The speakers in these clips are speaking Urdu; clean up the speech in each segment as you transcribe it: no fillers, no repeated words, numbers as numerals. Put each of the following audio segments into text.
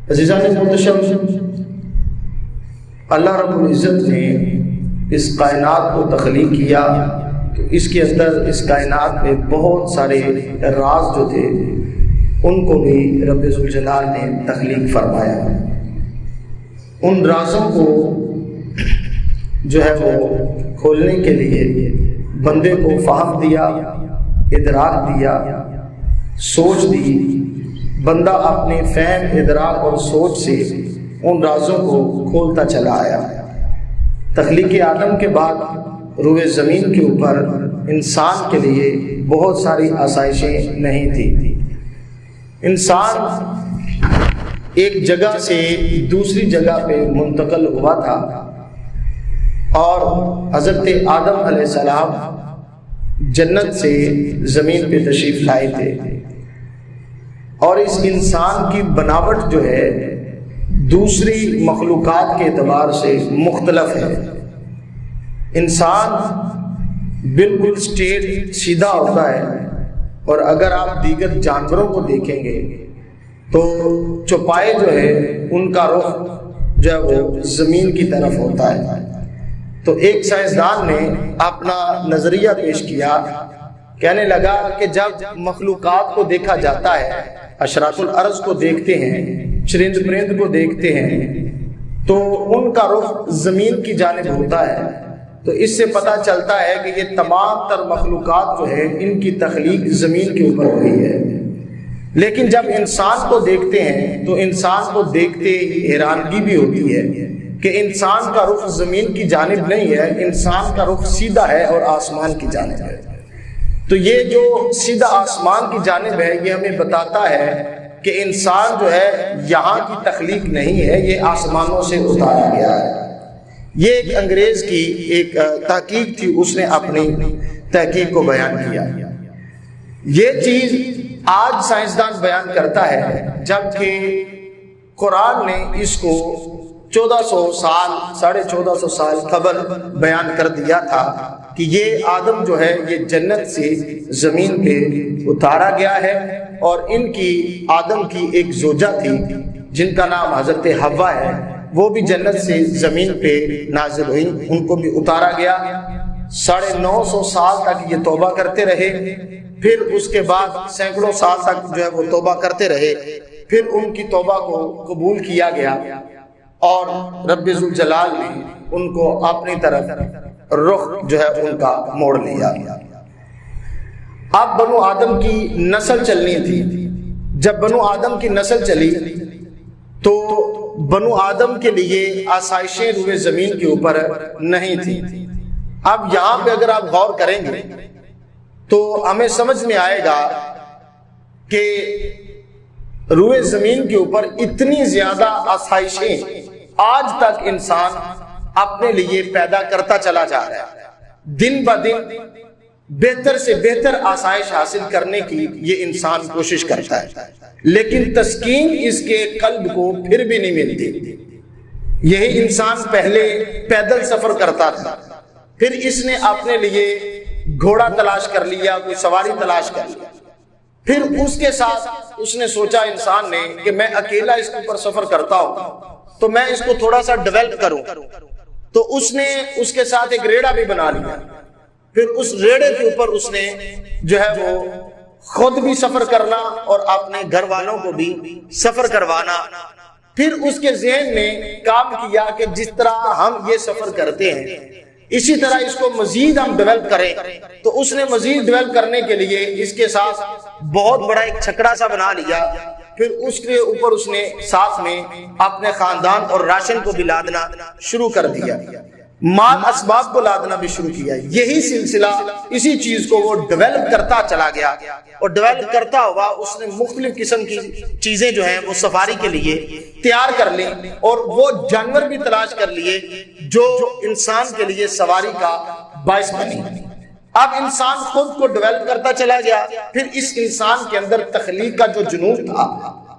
عزیزان محتشم، اللہ رب العزت نے اس کائنات کو تخلیق کیا تو اس کے اندر اس کائنات میں بہت سارے راز جو تھے ان کو بھی رب ذوالجلال نے تخلیق فرمایا۔ ان رازوں کو جو ہے وہ کھولنے کے لیے بندے کو فہم دیا، ادراک دیا، سوچ دی۔ بندہ اپنے فہم، ادراک اور سوچ سے ان رازوں کو کھولتا چلا آیا۔ تخلیق آدم کے بعد روئے زمین کے اوپر انسان کے لیے بہت ساری آسائشیں نہیں تھیں۔ انسان ایک جگہ سے دوسری جگہ پہ منتقل ہوا تھا اور حضرت آدم علیہ السلام جنت سے زمین پہ تشریف لائے تھے، اور اس انسان کی بناوٹ جو ہے دوسری مخلوقات کے اعتبار سے مختلف ہے۔ انسان بالکل اسٹریٹ سیدھا ہوتا ہے، اور اگر آپ دیگر جانوروں کو دیکھیں گے تو چوپائے جو ہے ان کا رخ جو ہے وہ زمین کی طرف ہوتا ہے۔ تو ایک سائنسدان نے اپنا نظریہ پیش کیا، کہنے لگا کہ جب مخلوقات کو دیکھا جاتا ہے، اشراط الارض کو دیکھتے ہیں، چرند پرند کو دیکھتے ہیں، تو ان کا رخ زمین کی جانب ہوتا ہے۔ تو اس سے پتہ چلتا ہے کہ یہ تمام تر مخلوقات جو ہے ان کی تخلیق زمین کے اوپر ہوئی ہے۔ لیکن جب انسان کو دیکھتے ہیں تو انسان کو دیکھتے حیرانگی بھی ہوتی ہے کہ انسان کا رخ زمین کی جانب نہیں ہے، انسان کا رخ سیدھا ہے اور آسمان کی جانب ہے۔ تو یہ جو سیدھا آسمان کی جانب ہے یہ ہمیں بتاتا ہے کہ انسان جو ہے یہاں کی تخلیق نہیں ہے، یہ آسمانوں سے اتارا گیا ہے۔ یہ ایک انگریز کی ایک تحقیق تھی، اس نے اپنی تحقیق کو بیان کیا۔ یہ چیز آج سائنسدان بیان کرتا ہے، جبکہ قرآن نے اس کو 1400 سال 1450 سال قبل بیان کر دیا تھا کہ یہ آدم جو ہے یہ جنت سے زمین پہ اتارا گیا ہے، اور ان کی آدم کی ایک زوجہ تھی جن کا نام حضرت حوا ہے، وہ بھی جنت سے زمین پہ نازل ہوئی، ان کو بھی اتارا گیا۔ 950 سال تک یہ توبہ کرتے رہے، پھر اس کے بعد سینکڑوں سال تک جو ہے وہ توبہ کرتے رہے، پھر ان کی توبہ کو قبول کیا گیا اور رب ذوالجلال نے ان کو اپنی طرف رخ جو ہے ان کا موڑ لیا۔ اب بنو آدم کی نسل چلنی تھی۔ جب بنو آدم کی نسل چلی تو بنو آدم کے لیے آسائشیں روئے زمین کے اوپر نہیں تھی۔ اب یہاں پہ اگر آپ غور کریں گے تو ہمیں سمجھ میں آئے گا کہ روئے زمین کے اوپر اتنی زیادہ آسائشیں آج تک انسان اپنے لیے پیدا کرتا چلا جا رہا ہے۔ دن بدن بہتر سے بہتر آسائش حاصل کرنے کی یہ انسان کوشش کرتا ہے، لیکن تسکین اس کے قلب کو پھر بھی نہیں ملتی۔ یہی انسان پہلے پیدل سفر کرتا تھا، پھر اس نے اپنے لیے گھوڑا تلاش کر لیا، کوئی سواری تلاش کر لیا، پھر اس کے ساتھ اس نے سوچا انسان نے کہ میں اکیلا اس کے اوپر سفر کرتا ہوں تو میں اس کو تھوڑا سا ڈیولپ کروں، تو اس نے اس کے ساتھ ایک ریڑا بھی بنا لیا۔ پھر اس ریڑے کے اوپر اس نے جو ہے وہ خود بھی سفر کرنا اور اپنے گھر والوں کو بھی سفر کروانا۔ پھر اس کے ذہن نے کام کیا کہ جس طرح ہم یہ سفر کرتے ہیں اسی طرح اس کو مزید ہم ڈیولپ کریں، تو اس نے مزید ڈیولپ کرنے کے لیے اس کے ساتھ بہت بڑا ایک چھکڑا سا بنا لیا۔ پھر اس کے اوپر اس نے ساتھ میں اپنے خاندان اور راشن کو بھی لادنا شروع کر دیا، مال اسباب کو لادنا بھی شروع کیا۔ یہی سلسلہ اسی چیز کو وہ ڈیولپ کرتا چلا گیا، اور ڈیولپ کرتا ہوا اس نے مختلف قسم کی چیزیں جو ہیں وہ سفاری کے لیے تیار کر لی، اور وہ جانور بھی تلاش کر لیے جو انسان کے لیے سواری کا باعث بنی۔ اب انسان خود کو ڈیولپ کرتا چلا گیا، پھر اس انسان کے اندر تخلیق کا جو جنون تھا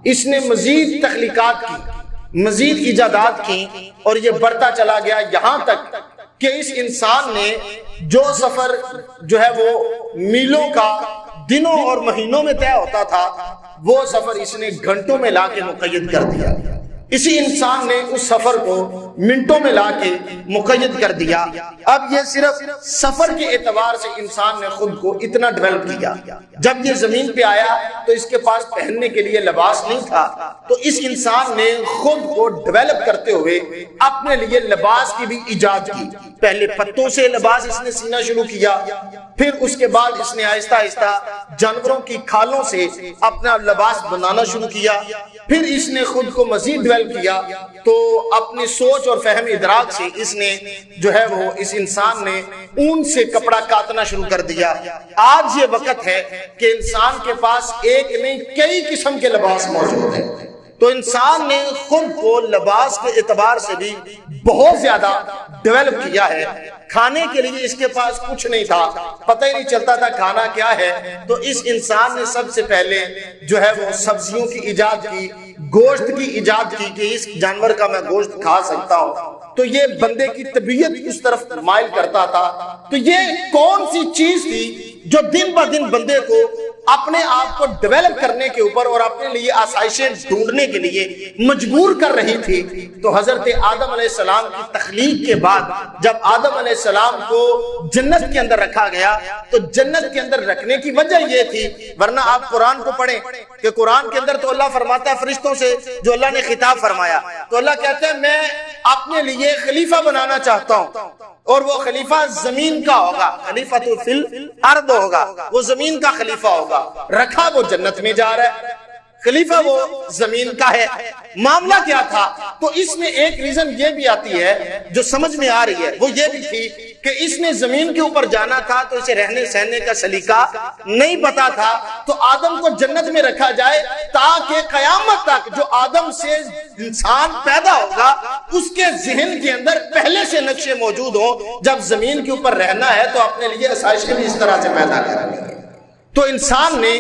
اس نے مزید تخلیقات کی، مزید ایجادات کی، اور یہ بڑھتا چلا گیا یہاں تک کہ اس انسان نے جو سفر جو ہے وہ میلوں کا دنوں اور مہینوں میں طے ہوتا تھا وہ سفر اس نے گھنٹوں میں لا کے مقید کر دیا۔ اسی انسان نے اس سفر کو منٹوں میں لا کے مقید کر دیا۔ اب یہ صرف سفر کے اعتبار سے انسان نے خود کو اتنا ڈیولپ کیا۔ جب یہ زمین پہ آیا تو اس کے پاس پہننے کے لیے لباس نہیں تھا، تو اس انسان نے خود کو ڈیولپ کرتے ہوئے اپنے لیے لباس کی بھی ایجاد کی۔ پہلے پتوں سے لباس اس نے سینا شروع کیا، پھر اس کے بعد اس نے آہستہ آہستہ جانوروں کی کھالوں سے اپنا لباس بنانا شروع کیا، پھر اس نے خود کو مزید ڈیولپ کیا، تو اپنی سوچ اور فہم ادراک سے اس نے جو ہے وہ اس انسان نے اون سے کپڑا کاٹنا شروع کر دیا۔ آج یہ وقت ہے کہ انسان کے پاس ایک نہیں کئی قسم کے لباس موجود ہیں، تو انسان نے خود کو لباس کے اعتبار سے بھی بہت زیادہ ڈیولپ کیا ہے۔ کھانے کے لیے اس کے پاس کچھ نہیں تھا، پتہ ہی نہیں چلتا تھا کھانا کیا ہے، تو اس انسان نے سب سے پہلے جو ہے وہ سبزیوں کی ایجاد کی، گوشت کی ایجاد کی کہ اس جانور کا میں گوشت کھا سکتا ہوں، تو یہ بندے کی طبیعت اس طرف مائل کرتا تھا۔ تو یہ کون سی چیز تھی جو دن بہ دن بندے کو اپنے آپ کو ڈیولپ کرنے کے اوپر اور اپنے لیے آسائشیں ڈھونڈنے کے لیے مجبور کر رہی تھی؟ تو حضرت آدم علیہ السلام کی تخلیق کے بعد جب آدم علیہ السلام کو جنت کے اندر رکھا گیا تو جنت کے اندر رکھنے کی وجہ یہ تھی، ورنہ آپ قرآن کو پڑھیں کہ قرآن کے اندر تو اللہ فرماتا ہے فرشتوں سے جو اللہ نے خطاب فرمایا، تو اللہ کہتا ہے میں اپنے لیے خلیفہ بنانا چاہتا ہوں، اور وہ خلیفہ زمین کا ہوگا، خلیفہ تو فی الارض ہوگا، وہ زمین کا خلیفہ ہوگا۔ رکھا وہ جنت میں جا رہا ہے، خلیفہ وہ زمین کا ہے۔ معاملہ کیا تھا؟ تو اس میں ایک ریزن یہ بھی آتی ہے جو سمجھ میں آ رہی ہے، وہ یہ بھی تھی کہ اس نے زمین کے اوپر جانا تھا تو اسے رہنے سہنے کا سلیقہ نہیں پتا تھا، تو آدم کو جنت میں رکھا جائے تاکہ قیامت تک جو آدم سے انسان پیدا ہوگا اس کے ذہن کے اندر پہلے سے نقشے موجود ہوں، جب زمین کے اوپر رہنا ہے تو اپنے لیے آسائشیں بھی اس طرح سے پیدا کرنی ہے۔ تو انسان نے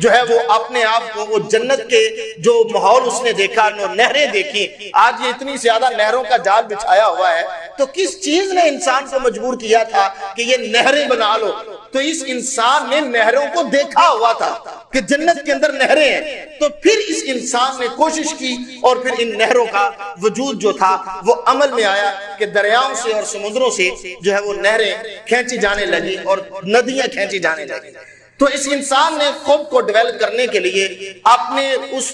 جو ہے وہ اپنے آپ کو وہ جنت کے جو ماحول اس نے دیکھا، نہریں دیکھی، آج یہ اتنی زیادہ نہروں کا جال بچھایا ہوا ہے، تو کس چیز نے انسان کو مجبور کیا تھا کہ یہ نہریں بنا لو؟ تو اس انسان نے نہروں کو دیکھا ہوا تھا کہ جنت کے اندر نہریں ہیں، تو پھر اس انسان نے کوشش کی اور پھر ان نہروں کا وجود جو تھا وہ عمل میں آیا کہ دریاؤں سے اور سمندروں سے جو ہے وہ نہریں کھینچی جانے لگی اور ندیاں کھینچی جانے لگی۔ تو اس انسان نے خود کو ڈیولپ کرنے کے لیے اپنے اس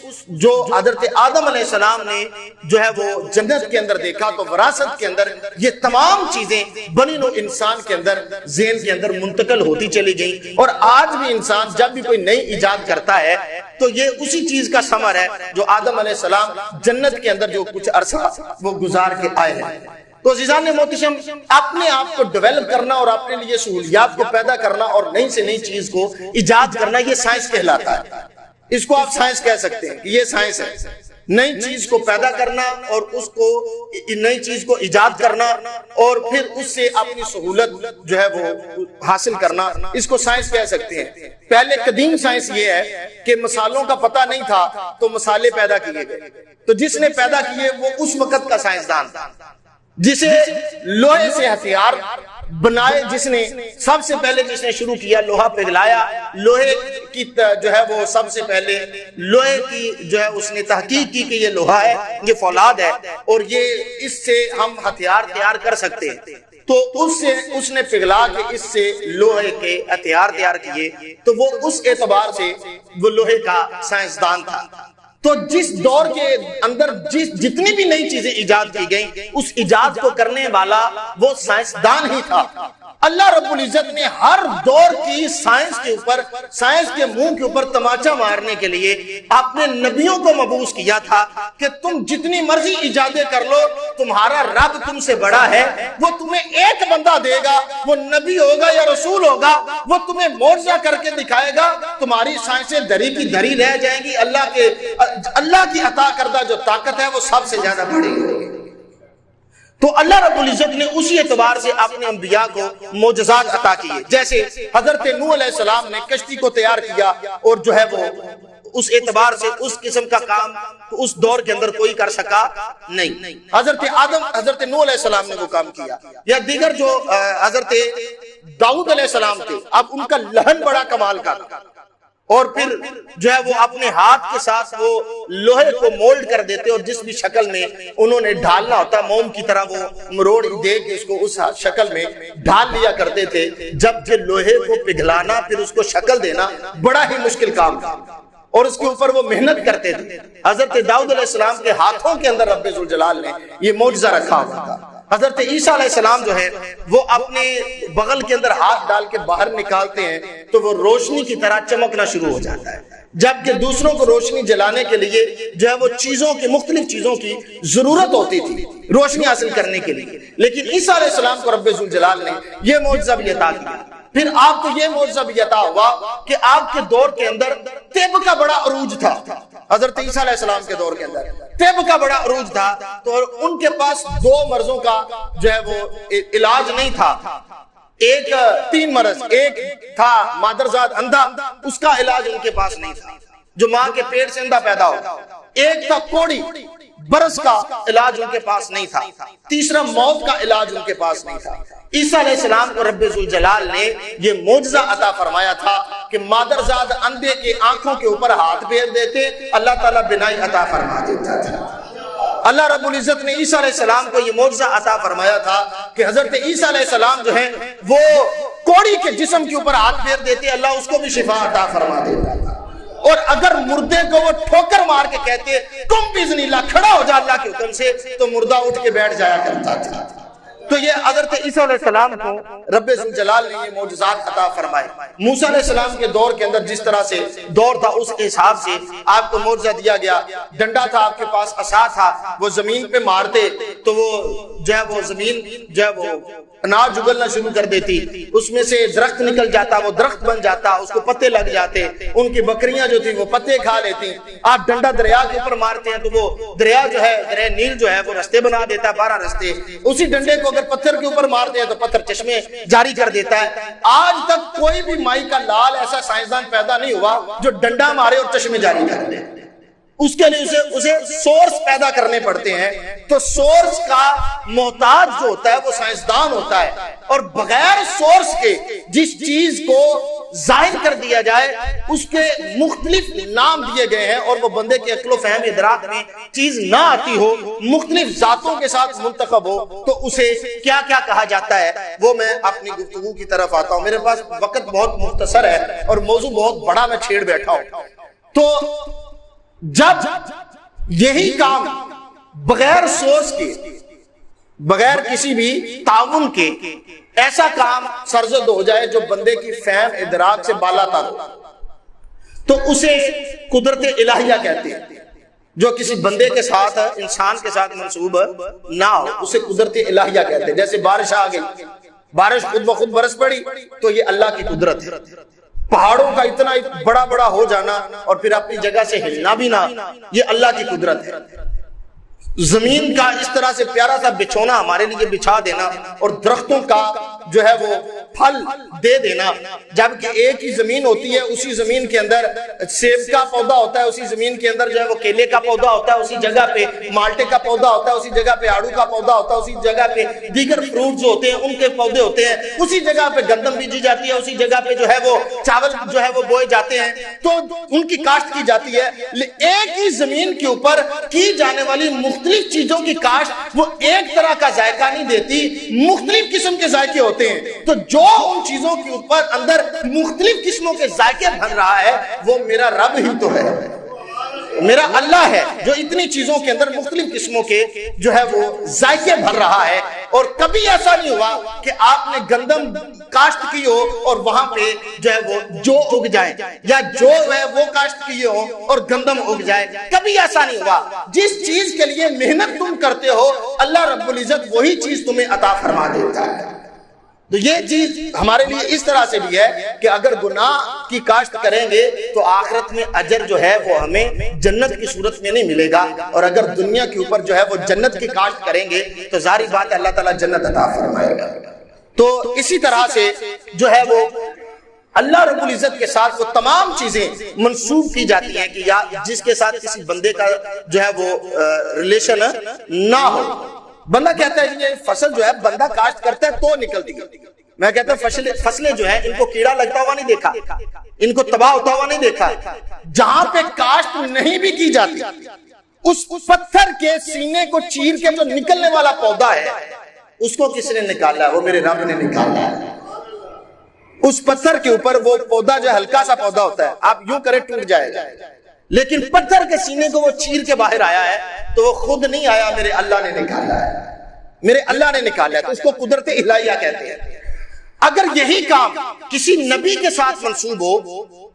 جو حضرت آدم علیہ السلام نے جو ہے وہ جنت کے اندر دیکھا، تو وراثت کے اندر یہ تمام چیزیں بنی نوع انسان کے اندر ذہن کے اندر منتقل ہوتی چلی گئیں، اور آج بھی انسان جب بھی کوئی نئی ایجاد کرتا ہے تو یہ اسی چیز کا ثمر ہے جو آدم علیہ السلام جنت کے اندر جو کچھ عرصہ وہ گزار کے آئے ہیں۔ تو عزیزان محتشم، اپنے آپ کو ڈیولپ کرنا اور اپنے لیے سہولیات کو پیدا کرنا اور نئی سے نئی چیز کو ایجاد کرنا، یہ سائنس کہلاتا ہے۔ اس کو آپ سائنس کہہ سکتے ہیں کہ یہ سائنس ہے، نئی چیز کو پیدا کرنا اور اس کو نئی چیز کو ایجاد کرنا اور پھر اس سے اپنی سہولت جو ہے وہ حاصل کرنا، اس کو سائنس کہہ سکتے ہیں۔ پہلے قدیم سائنس یہ ہے کہ مسالوں کا پتہ نہیں تھا تو مسالے پیدا کیے گئے، تو جس نے پیدا کیے وہ اس وقت کا سائنسدان تھا، جسے لوہے سے ہتھیار بنائے، جس نے سب سے پہلے جس نے شروع کیا لوہا پگھلایا، لوہے کی جو ہے وہ سب سے پہلے لوہے کی جو ہے اس نے تحقیق کی کہ یہ لوہا ہے، یہ فولاد ہے اور یہ اس سے ہم ہتھیار تیار کر سکتے ہیں، تو اس نے پگھلا کے اس سے لوہے کے ہتھیار تیار کیے، تو وہ اس اعتبار سے وہ لوہے کا سائنسدان تھا۔ تو جس دور کے اندر جتنی بھی نئی چیزیں ایجاد کی گئیں، اس ایجاد کو کرنے والا وہ سائنسدان ہی تھا۔ اللہ رب العزت نے ہر دور کی سائنس کے اوپر، سائنس کے منہ کے اوپر تماچا مارنے کے لیے اپنے نبیوں کو مبعوث کیا تھا کہ تم جتنی مرضی ایجادیں کر لو، تمہارا رب تم سے بڑا ہے، وہ تمہیں ایک بندہ دے گا، وہ نبی ہوگا یا رسول ہوگا، وہ تمہیں معجزہ کر کے دکھائے گا، تمہاری سائنسیں دری کی دری رہ جائیں گی، اللہ کی عطا کردہ جو طاقت ہے وہ سب سے زیادہ بڑی ہوگی۔ تو اللہ رب العزت نے اسی اعتبار سے اپنے انبیاء کو معجزات عطا کیے، جیسے حضرت نوح علیہ السلام نے کشتی کو تیار کیا اور جو ہے وہ اس اعتبار سے اس قسم کا کام اس دور کے اندر کوئی کر سکا نہیں۔ حضرت نوح علیہ السلام نے وہ کام کیا، یا دیگر جو حضرت داؤد علیہ السلام تھے، اب ان کا لہن بڑا کمال کا تھا، اور پھر جو ہے وہ اپنے ہاتھ کے ساتھ وہ لوہے کو مولڈ کر دیتے اور جس بھی شکل میں انہوں نے ڈھالنا ہوتا موم کی طرح وہ مروڑ دے کے اس کو اس شکل میں ڈھال لیا کرتے تھے، جبکہ لوہے کو پگھلانا پھر اس کو شکل دینا بڑا ہی مشکل کام تھا اور اس کے اوپر وہ محنت کرتے تھے۔ حضرت داؤد علیہ السلام کے ہاتھوں کے اندر رب ذوالجلال نے یہ معجزہ رکھا ہوا تھا۔ حضرت عیسیٰ علیہ السلام جو ہے وہ اپنے بغل کے اندر ہاتھ ڈال کے باہر نکالتے ہیں تو وہ روشنی کی طرح چمکنا شروع ہو جاتا ہے، جبکہ دوسروں کو روشنی جلانے کے لیے جو ہے وہ چیزوں کی مختلف چیزوں کی ضرورت ہوتی تھی روشنی حاصل کرنے کے لیے، لیکن عیسیٰ علیہ السلام کو رب ذوالجلال نے یہ معجزہ بھی عطا کیا۔ پھر آپ کو یہ معجزہ بھی عطا ہوا کہ آپ کے دور کے اندر طب کا بڑا عروج تھا۔ حضرت عیسیٰ علیہ السلام کے دور کے اندر طب کا بڑا عروج تھا، تو ان کے پاس 2 مرضوں کا جو ہے وہ علاج نہیں تھا، ایک 3 مرض، ایک تھا مادرزاد اندھا، اس کا علاج ان کے پاس نہیں تھا جو ماں کے پیٹ سے اندھا پیدا ہو، ایک تھا کوڑی برس کا علاج ان کے پاس نہیں تھا، تیسرا موت کا علاج ان کے پاس نہیں تھا۔ عیسیٰ علیہ السلام کو رب ذوالجلال نے یہ معجزہ عطا فرمایا تھا کہ مادرزاد اندھے کے آنکھوں کے اوپر ہاتھ پھیر دیتے، اللہ تعالیٰ بینائی عطا فرما دیتا تھا۔ اللہ رب العزت نے عیسیٰ علیہ السلام کو یہ معجزہ عطا فرمایا تھا کہ حضرت عیسیٰ علیہ السلام جو ہیں وہ کوڑی کے جسم کے اوپر ہاتھ پھیر دیتے، اللہ اس کو بھی شفا عطا فرما دیتا تھا، اور اگر مردے کو وہ ٹھوکر مار کے کہتے تم باذن اللہ کھڑا ہو جا اللہ کے حکم سے، تو مردہ اٹھ کے بیٹھ جایا کرتا تھا۔ تو یہ حضرت عیسیٰ علیہ السلام کو رب ذوالجلال نے یہ معجزات عطا فرمائے۔ موسیٰ علیہ السلام کے دور کے اندر جس طرح سے دور تھا اس کے حساب سے آپ کو معجزہ دیا گیا، ڈنڈا تھا آپ کے پاس، عصا تھا، وہ زمین پہ مارتے تو وہ جو ہے وہ زمین جو ہے وہ اناج اگلنا شروع کر دیتی، اس میں سے درخت نکل جاتا، وہ درخت بن جاتا، اس کو پتے لگ جاتے، ان کی بکریاں جو تھی وہ پتے کھا لیتی۔ آپ ڈنڈا دریا کے اوپر مارتے ہیں تو وہ دریا جو ہے دریا نیل جو ہے وہ رستے بنا دیتا ہے، 12 رستے۔ اسی ڈنڈے کو اگر پتھر کے اوپر مارتے ہیں تو پتھر چشمے جاری کر دیتا ہے۔ آج تک کوئی بھی مائی کا لال ایسا سائنسدان پیدا نہیں ہوا جو ڈنڈا مارے اور چشمے جاری کر دے، اس کے لیے اسے سورس پیدا کرنے پڑتے ہیں۔ تو سورس کا محتاج جو ہوتا ہے وہ سائنسدان ہوتا ہے، اور بغیر سورس کے جس چیز کو ظاہر کر دیا جائے اس کے مختلف نام دیے گئے ہیں، اور وہ بندے کے عقل و فہم ادراک میں چیز نہ آتی ہو، مختلف ذاتوں کے ساتھ منتخب ہو، تو اسے کیا کیا کہا جاتا ہے وہ میں اپنی گفتگو کی طرف آتا ہوں۔ میرے پاس وقت بہت مختصر ہے اور موضوع بہت بڑا میں چھیڑ بیٹھا ہوں۔ تو جب یہی کام بغیر سوچ کے، بغیر کسی بھی تعاون کے ایسا کام سرزد ہو جائے جو بندے کی فہم ادراک سے بالا تر ہو، تو اسے قدرت الہیہ کہتے ہیں۔ جو کسی بندے کے ساتھ انسان کے ساتھ منسوب نہ ہو اسے قدرت الہیہ کہتے ہیں۔ جیسے بارش آ گئی، بارش خود بخود برس پڑی تو یہ اللہ کی قدرت ہے۔ پہاڑوں کا اتنا بڑا بڑا ہو جانا اور پھر اپنی جگہ سے ہلنا بھی نہ، یہ اللہ کی قدرت ہے۔ زمین کا اس طرح سے پیارا سا بچھونا ہمارے لیے بچھا دینا، اور درختوں کا جو ہے وہ پھل دے دینا، جبکہ ایک ہی زمین ہوتی ہے، اسی زمین کے اندر سیب کا پودا ہوتا ہے، اسی زمین کے اندر جو ہے وہ کیلے کا پودا ہوتا ہے، اسی جگہ پہ مالٹے کا پودا ہوتا ہے، اسی جگہ پہ آڑو کا پودا ہوتا ہے، اسی جگہ پہ دیگر فروٹ جو ہوتے ہیں ان کے پودے ہوتے ہیں، اسی جگہ پہ گندم بیجی جاتی ہے، اسی جگہ پہ جو ہے وہ چاول جو ہے وہ بوئے جاتے ہیں، تو ان کی کاشت کی جاتی ہے۔ ایک ہی زمین کے اوپر کی جانے والی مختلف چیزوں کی کاشت وہ ایک طرح کا ذائقہ نہیں دیتی، مختلف قسم کے ذائقے ہوتے ہیں۔ تو جو ان چیزوں کے اوپر اندر مختلف قسموں کے ذائقے بھر رہا ہے وہ میرا رب ہی تو ہے، میرا اللہ ہے جو اتنی چیزوں کے اندر مختلف قسموں کے جو ہے وہ ذائقے بھر رہا ہے۔ اور کبھی ایسا نہیں ہوا کہ آپ نے گندم کاشت کی ہو اور وہاں پہ جو ہے وہ جو اگ جائے، یا جو ہے وہ کاشت کیے ہو اور گندم اگ جائے، کبھی ایسا نہیں ہوا۔ جس چیز کے لیے محنت تم کرتے ہو اللہ رب العزت وہی چیز تمہیں عطا فرما دیتا ہے۔ تو یہ چیز ہمارے لیے اس طرح سے بھی ہے کہ اگر گناہ کی کاشت کریں گے تو آخرت میں اجر جو ہے وہ ہمیں جنت کی صورت میں نہیں ملے گا، اور اگر دنیا کے اوپر جو ہے وہ جنت کی کاشت کریں گے تو ظاہری بات ہے اللہ تعالیٰ جنت عطا فرمائے گا۔ تو اسی طرح سے جو ہے وہ اللہ رب العزت کے ساتھ وہ تمام چیزیں منسوب کی جاتی ہیں کہ یا جس کے ساتھ کسی بندے کا جو ہے وہ ریلیشن نہ ہو۔ بندہ کہتا ہے یہ فصل جو ہے بندہ کاشت کرتا ہے تو نکلتی ہے، میں کہتا ہوں فصلیں جو ہیں ان کو کیڑا لگتا ہوا نہیں دیکھا، ان کو تباہ ہوتا ہوا نہیں دیکھا. جہاں پہ کاشت نہیں بھی کی جاتی اس پتھر کے سینے کو چیر کے جو نکلنے والا پودا ہے اس کو کس نے نکالا ہے؟ وہ میرے رب نے نکالا ہے. اس پتھر کے اوپر وہ پودا جو ہلکا سا پودا ہوتا ہے، آپ یوں کرے ٹوٹ جائے گا، لیکن پتھر کے سینے کو وہ چیر کے باہر آیا ہے تو وہ خود نہیں آیا، میرے اللہ نے نکالا ہے، میرے اللہ نے نکالا ہے. تو اس کو قدرت الہیہ کہتے ہیں. اگر یہی کام کسی نبی کے ساتھ منسوب ہو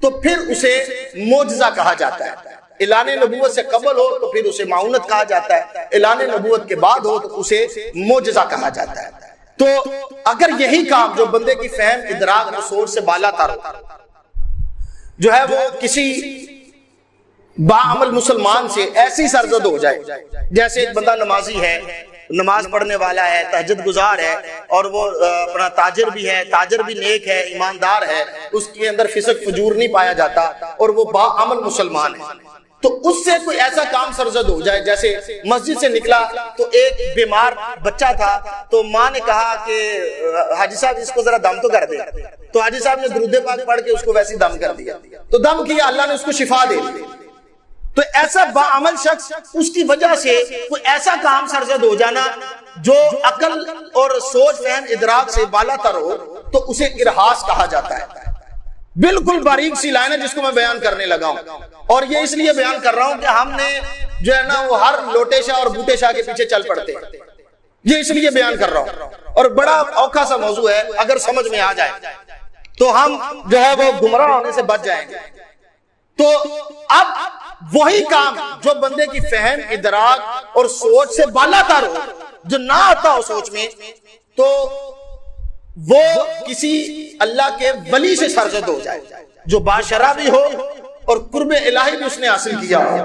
تو پھر اسے معجزہ کہا جاتا ہے. اعلان نبوت سے قبل ہو تو پھر اسے معونت کہا جاتا ہے، اعلان نبوت کے بعد ہو تو اسے معجزہ کہا جاتا ہے. تو اگر یہی کام جو بندے کی فہم ادراک اور سوچ سے بالا تر جو ہے وہ کسی باعمل مسلمان سے ایسی سرزد ہو جائے، جیسے ایک بندہ نمازی ہے، نماز پڑھنے والا ہے، تہجد گزار ہے، اور وہ اپنا تاجر بھی ہے، تاجر بھی نیک ہے، ایماندار ہے، اس کے اندر فسق فجور نہیں پایا جاتا اور وہ باعمل مسلمان ہے، تو اس سے کوئی ایسا کام سرزد ہو جائے، جیسے مسجد سے نکلا تو ایک بیمار بچہ تھا تو ماں نے کہا کہ حاجی صاحب اس کو ذرا دم تو کر دے، تو حاجی صاحب نے درود پاک پڑھ کے اس کو ویسے دم کر دیا، تو دم کیا، اللہ نے اس کو شفا دے دی. تو ایسا باعمل شخص اس کی وجہ سے کوئی ایسا کام سرزد ہو جانا جو عقل اور سوچ فہم ادراک سے بالا تر ہو تو اسے ارہاس کہا جاتا ہے. بالکل باریک سی لائن ہے جس کو میں بیان کرنے لگا ہوں، اور یہ اس لیے بیان کر رہا ہوں کہ ہم نے جو ہے نا وہ ہر لوٹے شاہ اور بوٹے شاہ کے پیچھے چل پڑتے ہیں. یہ اس لیے بیان کر رہا ہوں، اور بڑا اوکھا سا موضوع ہے، اگر سمجھ میں آ جائے تو ہم جو ہے وہ گمراہ ہونے سے بچ جائیں گے. تو اب وہی کام جو بندے کی فہم ادراک اور سوچ سے بالا تر ہو، جو نہ آتا ہو سوچ میں، تو وہ کسی اللہ کے ولی سے سرزد ہو جائے جو باشرہ بھی ہو اور قرب الہی بھی اس نے حاصل کیا ہو.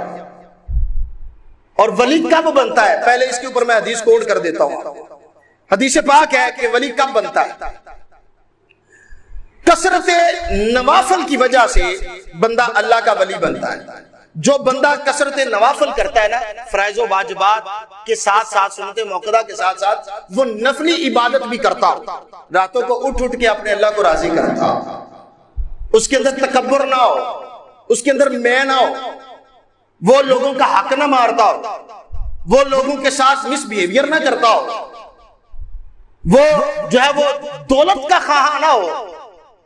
اور ولی کب بنتا ہے؟ پہلے اس کے اوپر میں حدیث کوٹ کر دیتا ہوں. حدیث پاک ہے کہ ولی کب بنتا ہے؟ کثرت نوافل کی وجہ سے بندہ اللہ کا ولی بنتا ہے. جو بندہ کثرت نوافل کرتا ہے نا، فرائض و واجبات کے ساتھ ساتھ، سنت موقدہ کے ساتھ ساتھ وہ نفلی عبادت بھی کرتا ہو، راتوں کو اٹھ کے اپنے اللہ کو راضی کرتا ہو، اس کے اندر تکبر نہ ہو، اس کے اندر میں نہ ہو، وہ لوگوں کا حق نہ مارتا ہو، وہ لوگوں کے ساتھ مس بیہیویئر نہ کرتا ہو، وہ جو ہے وہ دولت کا خواہاں نہ ہو،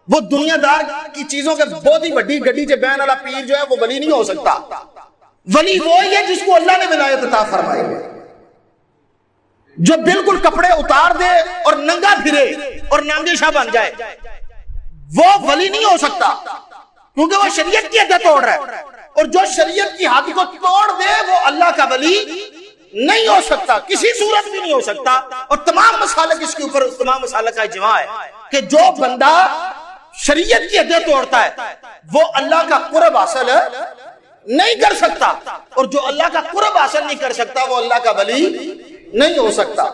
وہ دنیا دار کی چیزوں کے بہت ہی بڑی گڈی سے بین والا پیر جو ہے وہ ولی نہیں ہو سکتا. ولی وہی ہے جس کو اللہ نے ولایت عطا فرمائی ہے، جو بالکل کپڑے اتار دے اور ننگا پھرے اور ننگے شاہ بن جائے، وہ ولی نہیں ہو سکتا، کیونکہ وہ شریعت کی حد توڑ رہا ہے، اور جو شریعت کی حد کو توڑ دے وہ اللہ کا ولی نہیں ہو سکتا، کسی صورت بھی نہیں ہو سکتا. اور تمام مسالک اس کے اوپر، تمام مسالک کا اجماع ہے کہ جو بندہ شریعت کی حدیں توڑتا ہے وہ اللہ کا قرب حاصل نہیں کر سکتا، اور جو اللہ کا قرب حاصل نہیں کر سکتا وہ اللہ کا ولی نہیں ہو سکتا.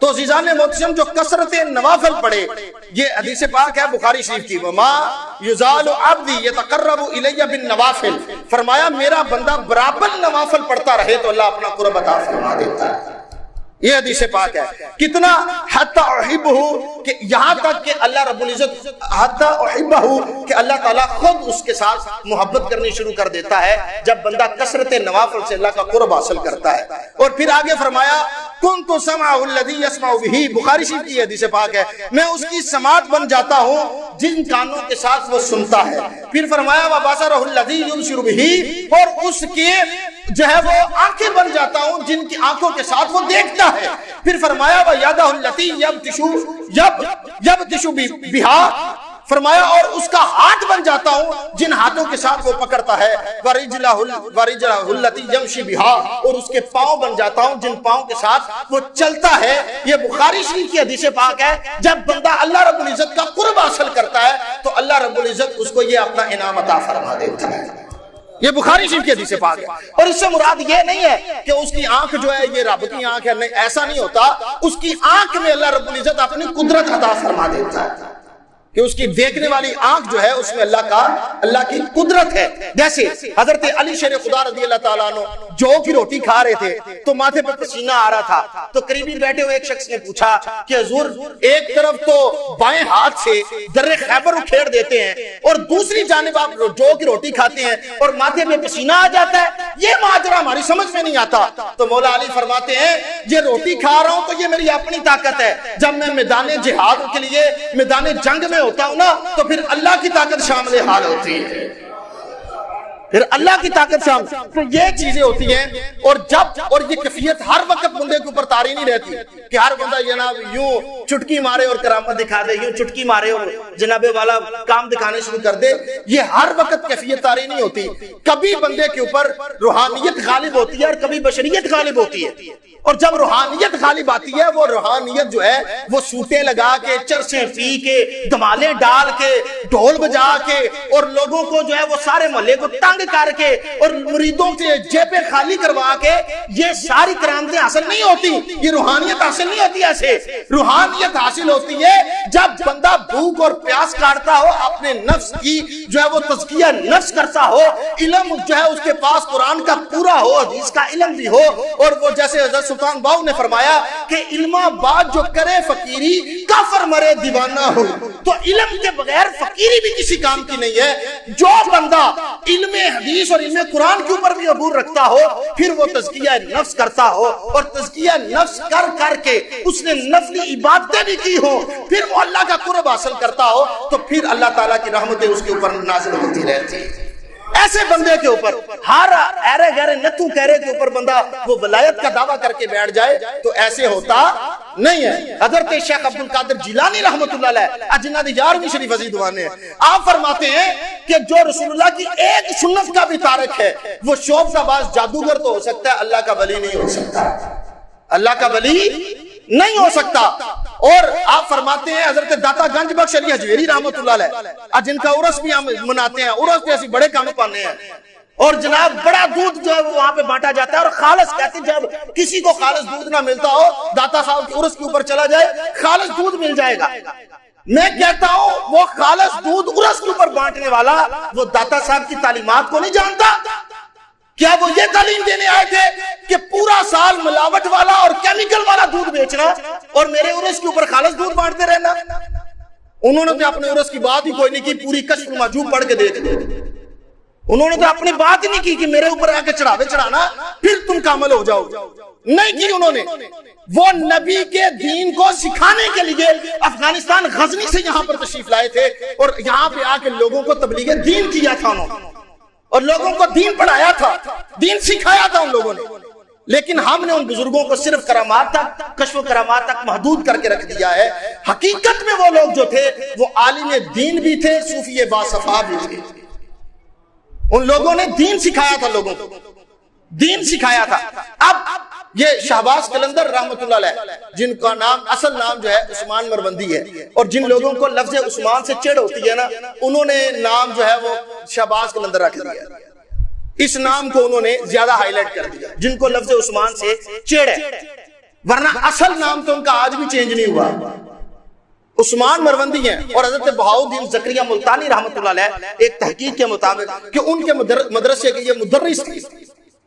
تو عزیزان محترم، جو کثرت نوافل پڑھے، یہ حدیث پاک ہے بخاری شریف کی، وما یزال عبدی یتقرب الی بالنوافل، فرمایا میرا بندہ برابر نوافل پڑھتا رہے تو اللہ اپنا قرب عطا فرما دیتا ہے. یہ حدیث پاک ہے. کتنا حتی احبہ، کہ یہاں تک کہ اللہ رب العزت حتی احبہ، کہ اللہ تعالیٰ خود اس کے ساتھ محبت کرنی شروع کر دیتا ہے جب بندہ کثرت نوافل سے اللہ کا قرب حاصل کرتا ہے. اور پھر آگے فرمایا کنت سمعہ الذی یسمع بہ، بخاری شریف کی حدیث پاک ہے، میں اس کی سماعت بن جاتا ہوں جن کانوں کے ساتھ وہ سنتا ہے. پھر فرمایا وبصرہ الذی یبصر بہ، اور اس کے جو ہے وہ آنکھیں بن جاتا ہوں جن کی آنکھوں کے ساتھ وہ دیکھتا ہے. پھر فرمایا ویدہ التی یبطش بہا، فرمایا اور اس کا ہاتھ بن جاتا ہوں جن ہاتھوں کے ساتھ وہ پکڑتا ہے. ورجلہ التی یمشی بہا، اور اس کے پاؤں بن جاتا ہوں جن پاؤں کے ساتھ وہ چلتا ہے. یہ بخاری شریف کی حدیث پاک ہے. جب بندہ اللہ رب العزت کا قرب حاصل کرتا ہے تو اللہ رب العزت اس کو یہ اپنا انعام عطا فرما دیتا ہے. یہ بخاری شریف کی حدیث پاک ہے. اور اس سے مراد یہ نہیں ہے کہ اس کی آنکھ جو ہے یہ رب کی آنکھ ہے، ایسا نہیں ہوتا. اس کی آنکھ میں اللہ رب العزت اپنی قدرت عطا فرما دیتا ہے. کہ اس کی دیکھنے والی آنکھ جو ہے اس میں اللہ کی قدرت ہے. جیسے حضرت علی شیر خدا رضی اللہ تعالیٰ عنہ جو کی روٹی کھا رہے تھے تو ماتھے پر پسینہ آ رہا تھا, تو قریبی بیٹھے ہوئے ایک شخص نے پوچھا کہ حضور ایک طرف تو بائیں ہاتھ سے در خیبر اکھیڑ دیتے ہیں اور دوسری جانب آپ جو کی روٹی کھاتے ہیں اور ماتھے میں پسینہ آ جاتا ہے, یہ ماجرا ہماری سمجھ میں نہیں آتا. تو مولا علی فرماتے ہیں یہ روٹی کھا رہا ہوں تو یہ میری اپنی طاقت ہے, جب میں میدان جہاد کے لیے میدان جنگ میں ہوتا ہوں نا تو پھر اللہ کی طاقت شامل حال ہوتی ہے, پھر اللہ کی طاقت شامل. تو یہ چیزیں ہوتی ہیں. اور یہ کیفیت ہر وقت بندے کے اوپر طاری نہیں رہتی کہ ہر بندہ جناب یوں چٹکی مارے اور کرامت دکھا دے, یوں چٹکی مارے اور جناب والا کام دکھانے شروع کر دے. یہ ہر وقت کیفیت طاری نہیں ہوتی. کبھی بندے کے اوپر روحانیت غالب ہوتی ہے اور کبھی بشریت غالب ہوتی ہے. اور جب روحانیت غالب آتی ہے, وہ روحانیت جو ہے وہ سوٹیں لگا کے, چرسیں پی کے, دمالے ڈال کے, ڈھول بجا کے اور لوگوں کو جو ہے وہ سارے محلے کو تنگ کر کے اور مریدوں سے جیبیں خالی کروا کے یہ ساری کرامتیں حاصل نہیں ہوتی. یہ روحانیت حاصل نہیں ہوتی. ایسے روحانیت حاصل ہوتی ہے جب بندہ بھوک اور پیاس کاٹتا ہو, اپنے نفس کی جو ہے وہ تزکیہ نفس کرتا ہو, علم جو ہے اس کے پاس قرآن کا پورا ہو, حدیث کا علم بھی ہو. اور وہ جیسے حضرت سلطان باؤ نے فرمایا کہ علم آباد جو کرے فقیری کافر مرے دیوانہ ہو. تو علم کے بغیر فقیری بھی کسی کام کی نہیں ہے. جو بندہ علم حدیث اور علم قرآن کے اوپر بھی عبور رکھتا ہو, پھر وہ تزکیہ نفس کرتا ہو, اور تزکیہ نفس کر کے اس نے نفلی عبادتیں بھی کی ہو, پھر وہ اللہ کا قرب حاصل کرتا ہو, تو پھر اللہ تعالیٰ کی رحمتیں اس کے اوپر نازل ہوتی رہتی ہیں. ایسے بندے کے اوپر ہر ایرے گہرے نتو کہرے کے اوپر بندہ وہ ولایت کا دعویٰ کر کے بیٹھ جائے تو ایسے ہوتا نہیں ہے. حضرت شیخ عبد القادر جیلانی رحمۃ اللہ علیہ جنہ دی 11ویں شریف عزیز دوانے ہیں, آپ فرماتے ہیں کہ جو رسول اللہ کی ایک سنت کا بھی تارک ہے وہ شوبدہ باز جادوگر تو ہو سکتا ہے, اللہ کا ولی نہیں ہو سکتا, اللہ کا ولی نہیں ہو سکتا. اور آپ فرماتے ہیں حضرت داتا گنج بخش علی حجویری رحمۃ اللہ علیہ جن کا عرس بھی ہم مناتے ہیں, عرس بھی ایسی بڑے کام پانے ہیں, اور جناب بڑا دودھ جو ہے وہ وہاں پہ بانٹا جاتا ہے, اور خالص کہتے ہیں جب کسی کو خالص دودھ نہ ملتا ہو داتا صاحب کے عرس کے اوپر چلا جائے خالص دودھ مل جائے گا. میں کہتا ہوں وہ خالص دودھ عرس کے اوپر بانٹنے والا وہ داتا صاحب کی تعلیمات کو نہیں جانتا. کیا وہ یہ تعلیم دینے آئے تھے کہ پورا سال ملاوٹ والا اور کیمیکل والا دودھ بیچنا اور میرے عرس کے اوپر خالص دودھ بانٹتے رہنا؟ انہوں نے تو اپنے عرس کی بات ہی کوئی نہیں کی, پوری کشف معجوب پڑھ کے دیکھ لی. انہوں نے تو اپنی بات ہی نہیں کی کہ میرے اوپر آ کے چڑھاوے چڑھانا پھر تم کامل ہو جاؤ, نہیں کی انہوں نے. وہ نبی کے دین کو سکھانے کے لیے افغانستان غزنی سے یہاں پر تشریف لائے تھے اور یہاں پہ آ کے لوگوں کو تبلیغ دین کیا تھا انہوں نے, اور لوگوں کو دین پڑھایا تھا, دین سکھایا تھا ان لوگوں نے. لیکن ہم نے ان بزرگوں کو صرف کرامات تک, کشف و کرامات تک محدود کر کے رکھ دیا ہے. حقیقت میں وہ لوگ جو تھے وہ عالم دین بھی تھے, صوفی باصفا بھی تھے. ان لوگوں نے دین سکھایا تھا, لوگوں کو دین سکھایا تھا. اب یہ شہباز قلندر رحمت اللہ علیہ جن کا نام اصل نام جو ہے عثمان مروندی ہے, اور جن لوگوں کو لفظ عثمان سے چڑ ہوتی ہے نا, انہوں نے نام جو ہے وہ شہباز قلندر رکھ دیا. اس نام کو انہوں نے زیادہ ہائی لائٹ کر دیا, جن کو لفظ عثمان سے چڑ ہے, ورنہ اصل نام تو ان کا آج بھی چینج نہیں ہوا. عثمان مروندی ہیں. اور حضرت بہاؤالدین زکریا ملتانی رحمت اللہ علیہ ایک تحقیق کے مطابق کہ ان کے مدرسے کے یہ مدرس تھے.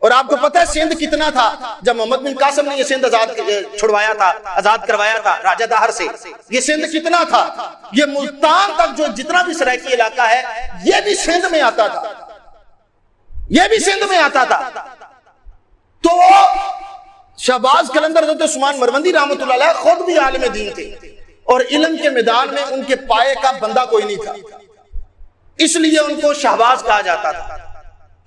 اور آپ کو پتہ ہے سندھ کتنا تھا جب محمد بن قاسم نے یہ سندھ چھڑوایا تھا, آزاد کروایا تھا راجہ دہر سے, یہ سندھ کتنا تھا. یہ ملتان تک جو جتنا بھی سرائکی علاقہ ہے یہ بھی سندھ میں آتا تھا, یہ بھی سندھ میں آتا تھا. تو شہباز قلندر حضرت عثمان مروندی رحمت اللہ علیہ خود بھی عالم دین تھے, اور علم کے میدان میں ان کے پائے کا بندہ کوئی نہیں تھا, اس لیے ان کو شہباز کہا جاتا تھا.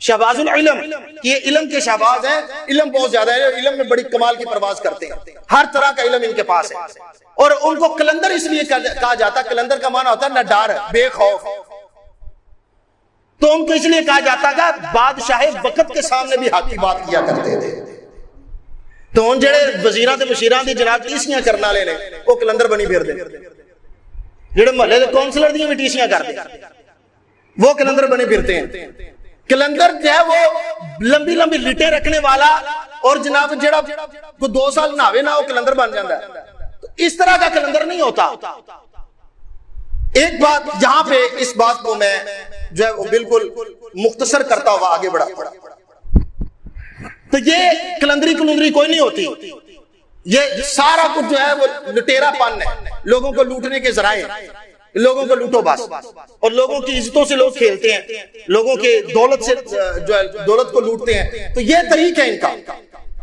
شہباز العلم, یہ علم کے شہباز ہیں, علم بہت زیادہ ہے, علم میں بڑی کمال کی پرواز کرتے ہیں, ہر طرح کا علم ان کے پاس ہے. اور ان کو قلندر اس لیے کہا جاتا, قلندر کا معنی ہوتا ہے نہ ڈر بے خوف, تو ان کو اس لیے کہا جاتا کہ بادشاہ وقت کے سامنے بھی حق کی بات کیا کرتے تھے. تو ان جڑے وزیراں تے مشیراں دی جناب ٹیسیاں کرن والے نے وہ قلندر بنی پھر دے, جڑے محلے دے کونسلر دی ٹیسیاں کردے وہ قلندر بنے پھرتے ہیں. قلندر جو ہے وہ لمبی لمبی لٹے رکھنے والا, اور جناب جڑا کو 2 سال نہاوے نہ وہ قلندر بن جاتا ہے. تو اس طرح کا قلندر نہیں ہوتا. ایک بات یہاں پہ اس بات کو میں جو ہے وہ بالکل مختصر کرتا ہوا آگے بڑھا، تو یہ کلندری کلندری کوئی نہیں ہوتی، یہ سارا کچھ جو ہے وہ لٹیرا پن ہے، لوگوں کو لوٹنے کے ذرائع، لوگوں کو لوٹو بس، اور لوگوں کی عزتوں سے لوگ کھیلتے ہیں، لوگوں کے دولت سے جو ہے دولت کو لوٹتے ہیں، تو یہ طریقہ ہے ان کا۔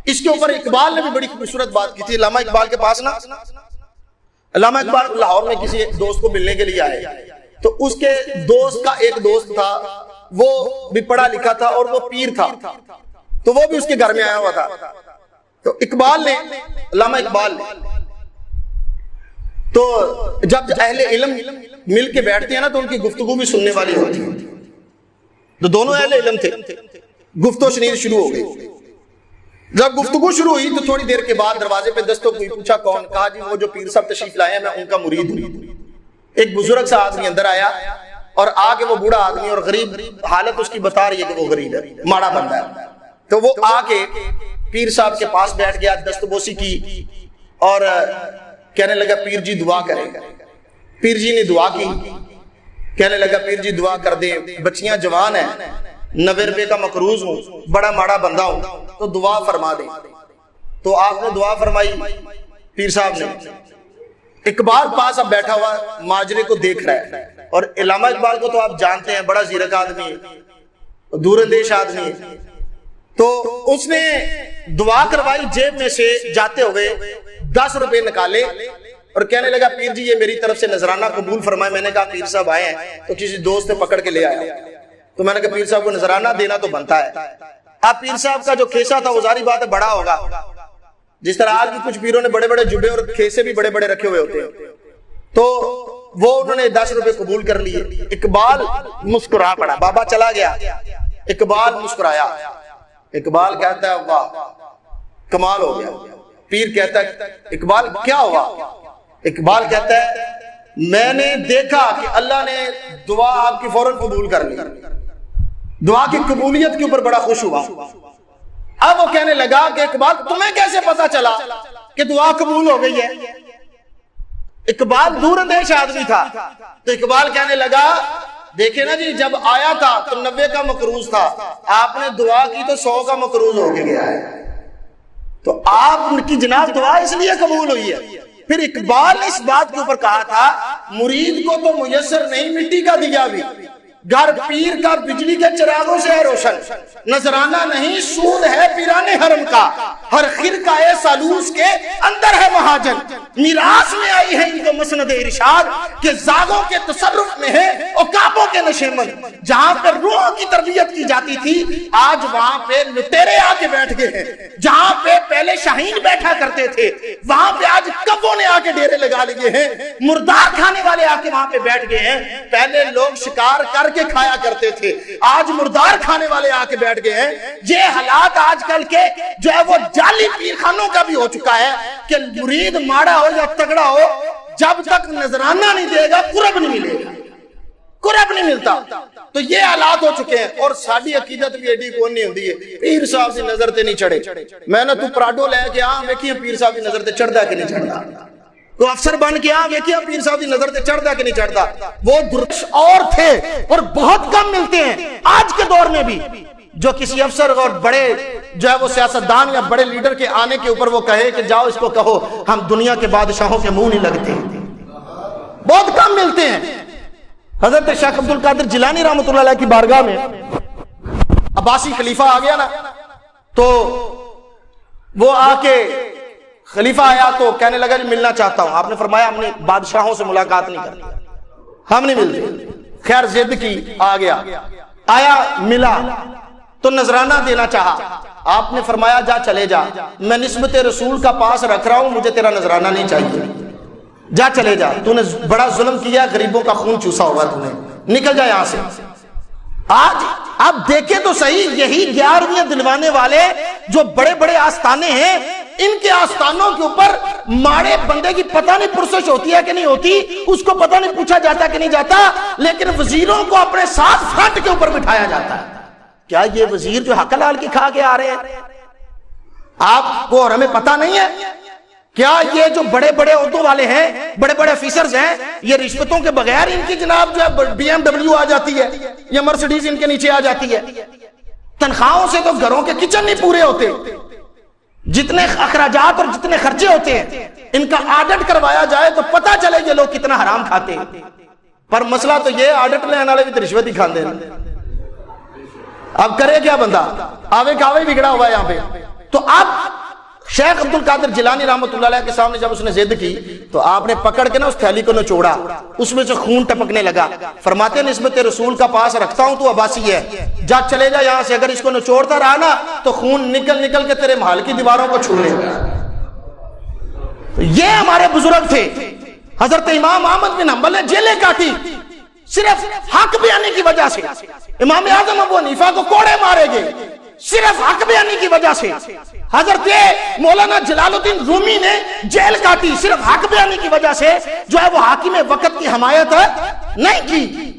اس کے اوپر اقبال نے بھی بڑی خوبصورت بات کی تھی۔ علامہ اقبال کے پاس نا، علامہ اقبال لاہور میں کسی دوست کو ملنے کے لیے آئے، تو اس کے دوست کا ایک دوست تھا، وہ بھی پڑھا لکھا تھا اور وہ پیر تھا، تو وہ بھی اس کے گھر میں آیا ہوا تھا۔ تو اقبال نے، علامہ اقبال نے، تو جب اہل علم مل کے بیٹھتے ہیں نا تو ان کی گفتگو بھی سننے والی ہوتی ہے، تو دونوں اہل علم تھے، گفتگو شنید شروع ہو گئی۔ جب گفتگو شروع ہوئی تو تھوڑی دیر کے بعد دروازے پہ دستک ہوئی، پوچھا کون؟ کہا جی وہ جو پیر صاحب تشریف لائے ہیں میں ان کا مرید ہوں۔ ایک بزرگ سا آدمی اندر آیا اور آگے وہ بوڑھا آدمی اور غریب حالت اس کی بتا رہی ہے کہ وہ غریب ہے، ماڑا بندہ ہے، تو وہ آ کے پیر صاحب کے پاس بیٹھ گیا، دستبوسی کی اور کہنے لگا پیر جی دعا کریں۔ پیر جی نے دعا کی، کہنے لگا پیر جی دعا کر دیں، بچیاں جوان ہیں، 90 روپے کا مقروض ہوں، بڑا ماڑا بندہ ہوں، تو دعا فرما دیں۔ تو آپ نے دعا فرمائی پیر صاحب نے۔ اقبال پاس اب بیٹھا ہوا ماجرے کو دیکھ رہا ہے، اور علامہ اقبال کو تو آپ جانتے ہیں بڑا زیرک آدمی ہے، دور اندیش آدمی ہے، تو اس نے دعا کروائی، جیب میں سے جاتے ہوئے 10 روپے نکالے اور کہنے لگا پیر جی یہ میری طرف سے نذرانہ قبول فرمائے۔ میں نے کہا پیر صاحب آئے ہیں، تو کسی دوست نے پکڑ کے لے آیا، تو میں نے کہا پیر صاحب کو نذرانہ دینا تو بنتا ہے۔ اب پیر صاحب کا جو کھیسا تھا وہ ظاہری بات ہے بڑا ہوگا، جس طرح آج بھی کچھ پیروں نے بڑے بڑے جبے اور کھیسے بھی بڑے بڑے رکھے ہوئے ہوتے ہیں، تو وہ انہوں نے 10 روپے قبول کر لیے۔ اقبال مسکرا پڑا، بابا چلا گیا، اقبال مسکرایا۔ اقبال کہتا ہے واہ کمال ہو گیا۔ پیر کہتا ہے اقبال کیا ہوا؟ اقبال کہتا ہے میں نے دیکھا کہ اللہ نے دعا آپ کی فوراً قبول کر لی، دعا کی قبولیت کے اوپر بڑا خوش ہوا۔ اب وہ کہنے لگا کہ اقبال تمہیں کیسے پتا چلا کہ دعا قبول ہو گئی ہے؟ اقبال دور اندیش آدمی تھا، تو اقبال کہنے لگا دیکھیں نا جی، جب آیا تھا تو 90 کا مقروض تھا، آپ نے دعا کی تو 100 کا مقروض ہو کے گیا ہے، تو آپ کی جناب دعا اس لیے قبول ہوئی ہے۔ پھر اقبال نے اس بات کے اوپر کہا تھا مرید کو تو میسر نہیں مٹی کا دیا بھی، گھر پیر کا بجلی کے چراغوں سے ہے روشن، نذرانہ نہیں سود ہے پیرانے حرم کا، ہر خرقہ سالوس کے اندر ہے مہاجن، میراث میں آئی ہے ان کو مسند ارشاد کہ زاغوں کے تصرف میں ہے عقابوں کے نشیمن۔ جہاں پر روح کی تربیت کی جاتی تھی آج وہاں پہ لٹیرے آ کے بیٹھ گئے ہیں، جہاں پہ پہلے شاہین بیٹھا کرتے تھے وہاں پہ آج کبوں نے آ کے ڈیرے لگا لیے ہیں، مردار کھانے والے آ کے وہاں پہ بیٹھ گئے ہیں۔ پہلے لوگ شکار کر کے کھایا کرتے تھے، آج مردار کھانے والے آ کے بیٹھ گئے ہیں۔ یہ حالات آج کل کے جو ہے وہ جعلی پیر خانوں کا بھی ہو چکا ہے کہ مرید ماڑا ہو یا تگڑا ہو، جب تک نذرانہ نہیں دے گا قرب نہیں ملے گا، قرب نہیں ملتا۔ تو یہ حالات ہو چکے ہیں، اور ساری عقیدت بھی ایڈی کون نہیں ہوندی ہے پیر صاحب کی نظر تے نہیں چڑھے، میں نے تو پراڈو لے کے ویکھیے پیر صاحب کی نظر تے چڑھدا کہ نہیں چڑھدا، تو افسر بن کے ویکھیے پیر صاحب کی نظر تے چڑھدا کہ نہیں چڑھدا۔ وہ درش اور تھے اور بہت کم ملتے ہیں آج کے دور میں بھی، جو کسی افسر اور بڑے جو ہے وہ سیاستدان یا بڑے لیڈر کے آنے کے اوپر وہ کہے کہ جاؤ اس کو کہو ہم دنیا کے بادشاہوں کے منہ نہیں لگتے، بہت کم ملتے ہیں۔ حضرت شیخ عبد القادر جیلانی رحمۃ اللہ علیہ کی بارگاہ میں عباسی خلیفہ آ گیا نا، تو وہ آ کے خلیفہ آیا تو کہنے لگا جی ملنا چاہتا ہوں۔ آپ نے فرمایا ہم نے بادشاہوں سے ملاقات نہیں کرنی، ہم نہیں ملتے۔ خیر ضد کی، آ گیا، آیا ملا تو نذرانہ دینا چاہا، آپ نے فرمایا جا چلے جا، میں نسبت رسول کا پاس رکھ رہا ہوں، مجھے تیرا نذرانہ نہیں چاہیے، جا چلے جا، تو نے بڑا ظلم کیا، غریبوں کا خون چوسا ہوا تو نے، نکل جا یہاں سے۔ آج آپ دیکھیں تو صحیح، یہی 11ویں دلوانے والے جو بڑے بڑے آستانے ہیں، ان کے آستانوں کے اوپر ماڑے بندے کی پتہ نہیں پرسش ہوتی ہے کہ نہیں ہوتی، اس کو پتہ نہیں پوچھا جاتا کہ نہیں جاتا، لیکن وزیروں کو اپنے ساتھ فرنٹ کے اوپر بٹھایا جاتا ہے۔ کیا یہ وزیر جو حق حلال کی کھا کے آ رہے ہیں، آپ کو اور ہمیں پتہ نہیں ہے کیا یہ جو بڑے بڑے عہدوں والے ہیں، بڑے بڑے آفیسرز ہیں، یہ رشوتوں کے بغیر ان کی جناب جو ہے بی ایم ڈبلیو آ جاتی ہے یا مرسڈیز ان کے نیچے آ جاتی ہے؟ تنخواہوں سے تو گھروں کے کچن نہیں پورے ہوتے، جتنے اخراجات اور جتنے خرچے ہوتے ہیں ان کا آڈٹ کروایا جائے تو پتہ چلے یہ لوگ کتنا حرام کھاتے ہیں۔ پر مسئلہ تو یہ آڈٹ لینے والے بھی تو رشوت ہی کھاندے ہیں۔ اب کرے کیا بندہ؟ آوے کاوے بگڑا ہوا ہے یہاں پہ۔ تو اب شیخ عبد القادر جیلانی رحمۃ اللہ علیہ کے سامنے جب اس نے ضد کی تو آپ نے پکڑ کے نا اس تھیلی کو نچوڑا، اس میں سے خون ٹپکنے لگا۔ فرماتے ہیں نسبت رسول کا پاس رکھتا ہوں تو عباسی ہے، جا چلے جا یہاں سے، اگر اس کو نچوڑتا رہا نا تو خون نکل نکل کے تیرے محل کی دیواروں کو چھو لے گا۔ یہ ہمارے بزرگ تھے۔ حضرت امام احمد بن حنبل نے جیلیں کاٹی صرف حق بیانی کی وجہ سے۔ امام اعظم ابو حنیفہ کو کوڑے مارے گئے صرف حق بیانی کی وجہ سے۔ حضرت مولانا جلال الدین رومی نے جیل کاٹی صرف حق بیانی کی وجہ سے، جو ہے وہ حاکم وقت کی حمایت نہیں کی۔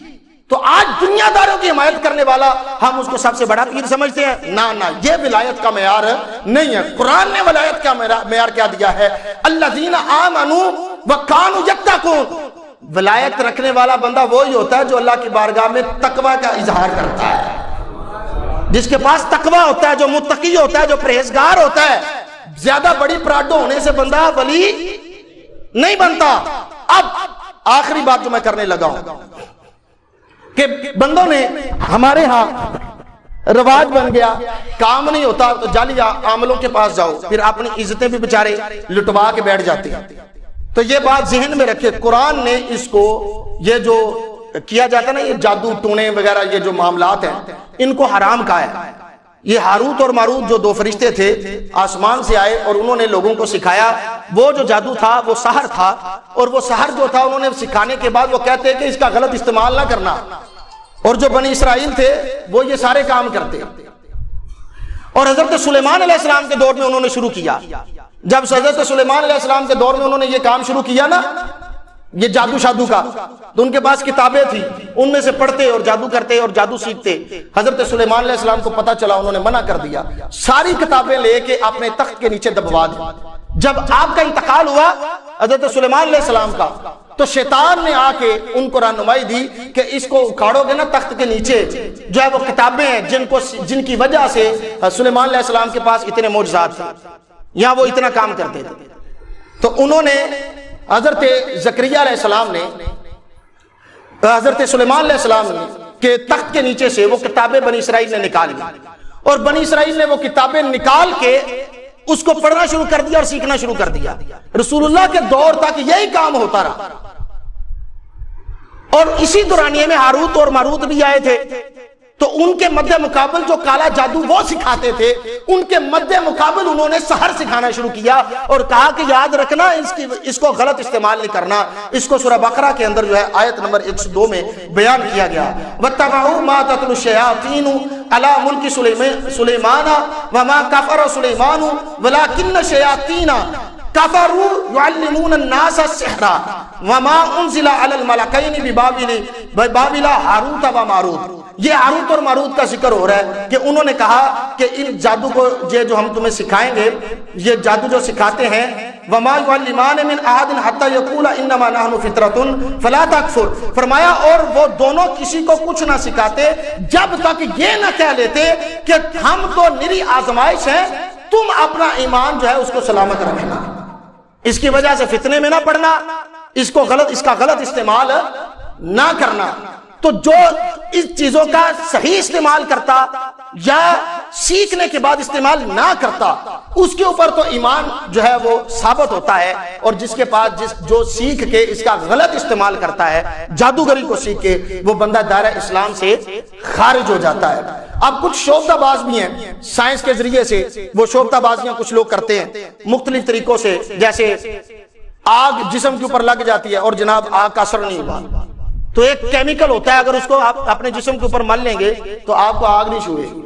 تو آج دنیا داروں کی حمایت کرنے والا ہم اس کو سب سے بڑا پیر سمجھتے ہیں؟ نہ، یہ ولایت کا معیار نہیں ہے۔ قرآن نے ولایت کا معیار کیا دیا ہے؟ الذین آمنوا وکانوا یتقون۔ ولایت رکھنے والا بندہ وہی ہوتا ہے جو اللہ کی بارگاہ میں تقوی کا اظہار کرتا ہے، جس کے پاس تقوی ہوتا ہے، جو متقی ہوتا ہے، جو پرہیزگار ہوتا ہے۔ زیادہ بڑی پراڈو ہونے سے بندہ ولی نہیں بنتا۔ اب آخری بات جو میں کرنے لگا ہوں کہ بندوں نے ہمارے ہاں رواج بن گیا، کام نہیں ہوتا تو جعلی عاملوں کے پاس جاؤ، پھر اپنی عزتیں بھی بیچارے لٹوا کے بیٹھ جاتے ہیں۔ تو یہ بات ذہن میں رکھے، قرآن نے اس کو، یہ جو کیا جاتا ہے نا، یہ جادو ٹونے وغیرہ، یہ جو معاملات ہیں ان کو حرام کہا ہے۔ یہ ہاروت اور ماروت جو دو فرشتے تھے آسمان سے آئے اور انہوں نے لوگوں کو سکھایا۔ وہ جو جادو تھا وہ سحر تھا، اور وہ سحر جو تھا انہوں نے سکھانے کے بعد وہ کہتے ہیں کہ اس کا غلط استعمال نہ کرنا، اور جو بنی اسرائیل تھے وہ یہ سارے کام کرتے۔ اور حضرت سلیمان علیہ السلام کے دور میں انہوں نے شروع کیا۔ جب حضرت سلیمان علیہ السلام کے دور میں انہوں نے یہ کام شروع کیا نا، یہ جادو شادو کا، تو ان کے پاس کتابیں تھی، ان میں سے پڑھتے اور جادو کرتے اور جادو سیکھتے۔ حضرت سلیمان علیہ السلام کو پتا چلا، انہوں نے منع کر دیا، ساری کتابیں لے کے اپنے تخت کے نیچے دبوا دی۔ جب آپ کا انتقال ہوا حضرت سلیمان علیہ السلام کا، تو شیطان نے آ کے ان کو رہنمائی دی کہ اس کو اکھاڑو گے نا تخت کے نیچے جو ہے وہ کتابیں ہیں جن کی وجہ سے سلیمان علیہ السلام کے پاس اتنے معجزات تھے یا وہ اتنا کام کرتے تھے۔ تو انہوں نے حضرت زکریہ علیہ السلام نے حضرت سلیمان علیہ السلام کے تخت کے نیچے سے وہ کتابیں بنی اسرائیل نے نکال لی، اور بنی اسرائیل نے وہ کتابیں نکال کے اس کو پڑھنا شروع کر دیا اور سیکھنا شروع کر دیا۔ رسول اللہ کے دور تک یہی کام ہوتا رہا، اور اسی دورانیے میں ہاروت اور ماروت بھی آئے تھے۔ تو ان کے مد مقابل جو کالا جادو وہ سکھاتے تھے، ان کے مد مقابل انہوں نے سحر سکھانا شروع کیا، اور کہا کہ یاد رکھنا اس کو غلط استعمال نہیں کرنا۔ اس کو سورہ بقرہ کے اندر جو ہے آیت نمبر 102 میں بیان کیا گیا، وَاتَّبَعُوا مَا تَتْلُو الشَّيَاطِينُ عَلَىٰ مُلْكِ سُلَيْمَانَ وَمَا كَفَرَ سُلَيْمَانُ وَلَٰكِنَّ الشَّيَاطِينَ كَفَرُوا يُعَلِّمُونَ النَّاسَ السِّحْرَ وَمَا أُنزِلَ عَلَى الْمَلَكَيْنِ بِبَابِلَ ہاروت و ماروت۔ یہ ہاروت اور ماروت کا ذکر ہو رہا ہے کہ انہوں نے کہا کہ ان جادو کو یہ جو ہم تمہیں سکھائیں گے، یہ جادو جو سکھاتے ہیں، وَمَا يُعَلِّمَانِ مِنْ أَحَدٍ حَتَّى يَقُولَ إِنَّمَا نَحْنُ فِطْرَةٌ فَلَا تَكْفُرْ۔ فرمایا اور وہ دونوں کسی کو کچھ نہ سکھاتے جب تک یہ نہ کہہ لیتے کہ ہم تو نری آزمائش ہیں، تم اپنا ایمان جو ہے اس کو سلامت رکھنا، اس کی وجہ سے فتنے میں نہ پڑنا، اس کا غلط استعمال نہ کرنا۔ تو جو اس چیزوں کا صحیح استعمال کرتا یا سیکھنے کے بعد استعمال نہ کرتا، اس کے اوپر تو ایمان جو ہے وہ ثابت ہوتا ہے، اور جس کے پاس جو سیکھ کے اس کا غلط استعمال کرتا ہے، جادوگری کو سیکھ کے، وہ بندہ دائرہ اسلام سے خارج ہو جاتا ہے۔ اب کچھ شعبدہ باز بھی ہیں، سائنس کے ذریعے سے وہ شعبدہ بازیاں کچھ لوگ کرتے ہیں مختلف طریقوں سے، جیسے آگ جسم کے اوپر لگ جاتی ہے اور جناب آگ کا اثر نہیں ہوا، تو ایک کیمیکل ہوتا ہے، اگر اس کو آپ اپنے جسم کے اوپر مل لیں گے تو آپ کو آگ نہیں چھوئے گی،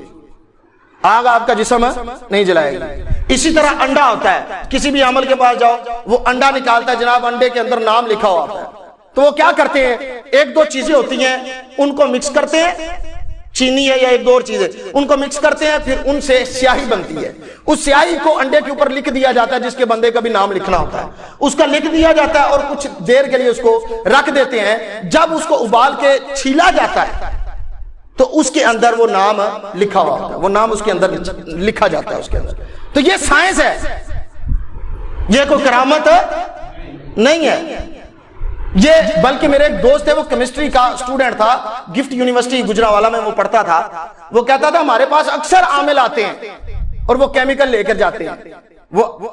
آگ آپ کا جسم نہیں جلائے گی۔ اسی طرح انڈا ہوتا ہے، کسی بھی عمل کے پاس جاؤ وہ انڈا نکالتا ہے، جناب انڈے کے اندر نام لکھا ہوا ہے، تو وہ کیا کرتے ہیں، ایک دو چیزیں ہوتی ہیں ان کو مکس کرتے ہیں چینی ہے یا ایک دو اور چیزیں، ان کو مکس کرتے ہیں، پھر ان سے سیاہی بنتی ہے، اس سیاہی کو انڈے کے اوپر لکھ دیا جاتا ہے، جس کے بندے کا بھی نام لکھنا ہوتا ہے اس کا لکھ دیا جاتا ہے، اور کچھ دیر کے لیے اس کو رکھ دیتے ہیں، جب اس کو ابال کے چھیلا جاتا ہے تو اس کے اندر وہ نام لکھا ہوا ہوتا ہے، وہ نام اس کے اندر لکھا جاتا ہے اس کے اندر۔ تو یہ سائنس ہے، یہ کوئی کرامت نہیں ہے یہ، بلکہ میرے ایک دوست ہے، وہ کیمسٹری کا اسٹوڈنٹ تھا، گفٹ یونیورسٹی گجرانوالہ میں وہ پڑھتا تھا، وہ کہتا تھا ہمارے پاس اکثر عامل آتے ہیں اور وہ کیمیکل لے کر جاتے ہیں، وہ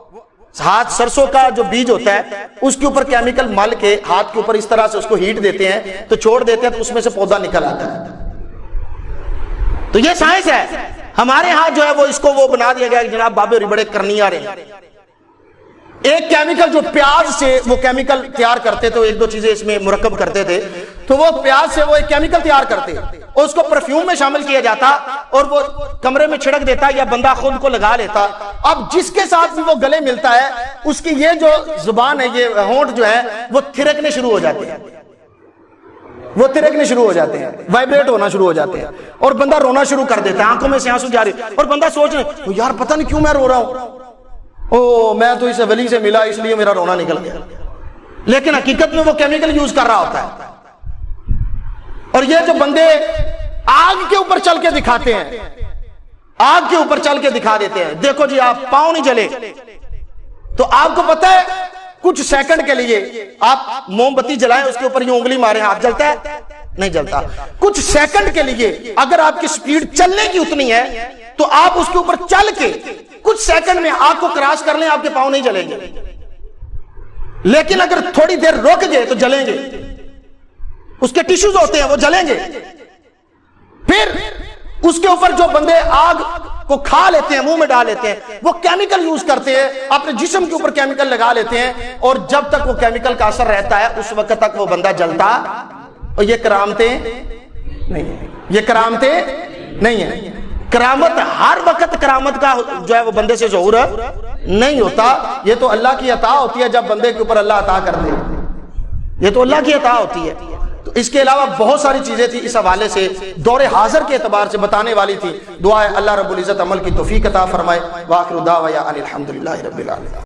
ہاتھ سرسوں کا جو بیج ہوتا ہے اس کے اوپر کیمیکل مل کے ہاتھ کے اوپر اس طرح سے اس کو ہیٹ دیتے ہیں تو چھوڑ دیتے ہیں تو اس میں سے پودا نکل آتا ہے۔ تو یہ سائنس ہے۔ ہمارے ہاں جو ہے وہ اس کو وہ بنا دیا گیا کہ جناب بابے اور بڑے کرنی آ رہے ہیں۔ ایک کیمیکل جو پیاز سے وہ کیمیکل تیار کرتے تھے، ایک دو چیزیں اس میں مرکب کرتے تھے، تو وہ پیاز سے وہ ایک کیمیکل تیار کرتے اور اس کو پرفیوم میں شامل کیا جاتا اور وہ کمرے میں چھڑک دیتا یا بندہ خود کو لگا لیتا۔ اب جس کے ساتھ بھی وہ گلے ملتا ہے اس کی یہ جو زبان ہے، یہ ہونٹ جو ہے وہ تھرکنے شروع ہو جاتے ہیں، وہ تھرکنے شروع ہو جاتے ہیں، وائبریٹ ہونا شروع ہو جاتے ہیں، اور بندہ رونا شروع کر دیتا ہے، آنکھوں میں سے آنسو جاری، اور بندہ سوچ رہے یار پتہ نہیں کیوں میں رو رہا ہوں، او میں تو اس ولی سے ملا اس لیے میرا رونا نکل گیا، لیکن حقیقت میں وہ کیمیکل یوز کر رہا ہوتا ہے۔ اور یہ جو بندے آگ کے اوپر چل کے دکھاتے ہیں، آگ کے اوپر چل کے دکھا دیتے ہیں، دیکھو جی آپ پاؤں نہیں جلے، تو آپ کو پتہ ہے کچھ سیکنڈ کے لیے آپ موم بتی جلائیں، اس کے اوپر یہ انگلی مارے، ہاتھ جلتا ہے؟ نہیں جلتا۔ کچھ سیکنڈ کے لیے اگر آپ کی سپیڈ چلنے کی اتنی ہے تو آپ اس کے اوپر چل کے کچھ سیکنڈ میں آگ کو کراس کر لیں، آپ کے پاؤں نہیں جلیں گے، لیکن اگر تھوڑی دیر رک گئے تو جلیں گے، اس کے ٹیشوز ہوتے ہیں وہ جلیں گے۔ پھر اس کے اوپر جو بندے آگ کو کھا لیتے ہیں، منہ میں ڈال لیتے ہیں، وہ کیمیکل یوز کرتے ہیں، اپنے جسم کے اوپر کیمیکل لگا لیتے ہیں، اور جب تک وہ کیمیکل کا اثر رہتا ہے اس وقت تک وہ بندہ جلتا، اور یہ کرامتیں نہیں ہیں، یہ کرامتیں نہیں ہیں۔ کرامت ہر وقت کرامت کا جو ہے وہ بندے سے ظہور نہیں ہوتا، یہ تو اللہ کی عطا ہوتی ہے جب بندے کے اوپر اللہ عطا کرتے ہیں، یہ تو اللہ کی عطا ہوتی ہے۔ تو اس کے علاوہ بہت ساری چیزیں تھی اس حوالے سے دور حاضر کے اعتبار سے بتانے والی تھی۔ دعا ہے اللہ رب العزت عمل کی توفیق عطا فرمائے۔ وآخر دعوانا ان الحمدللہ رب العالمین۔